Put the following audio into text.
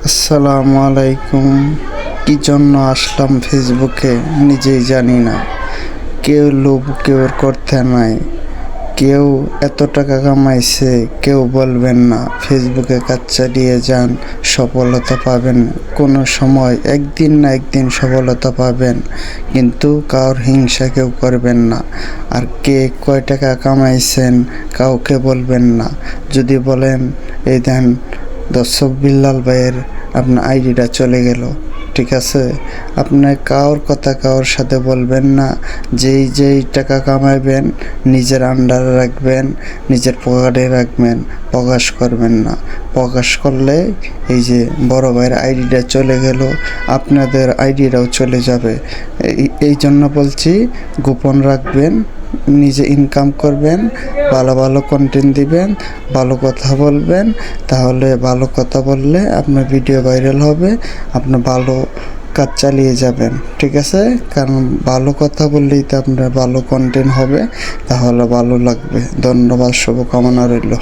আসসালামু আলাইকুম। কি জন্য আসলাম ফেসবুকে নিজেই জানি না। কেউ লোভ কেউ করতে নাই, কেউ এত টাকা কামাইছে কেউ বলবেন না। ফেসবুকে কাজ চালিয়ে যান, সফলতা পাবেন। কোনো সময় একদিন না একদিন সফলতা পাবেন, কিন্তু কারোর হিংসা কেউ করবেন না। আর কে কয় টাকা কামাইছেন কাউকে বলবেন না। যদি বলেন এই দেন দর্শক বিল্লাল ভাইয়ের আপনার আইডিটা চলে গেল, ঠিক আছে, আপনি কারোর কথা কারোর সাথে বলবেন না। যেই টাকা কামাইবেন নিজের আন্ডারে রাখবেন, নিজের পকেটে রাখবেন, প্রকাশ করবেন না। প্রকাশ করলে এই যে বড় ভাইয়ের আইডিটা চলে গেল, আপনাদের আইডিটাও চলে যাবে। এই জন্য বলছি গোপন রাখবেন, নিজে ইনকাম করবেন, ভালো ভালো কন্টেন্ট দিবেন, ভালো কথা বলবেন। তাহলে ভালো কথা বললে আপনার ভিডিও ভাইরাল হবে, আপনি ভালো কাজ চালিয়ে যাবেন, ঠিক আছে। কারণ ভালো কথা বললেই তো আপনার ভালো কন্টেন্ট হবে, তাহলে ভালো লাগবে। ধন্যবাদ, শুভকামনা রইল।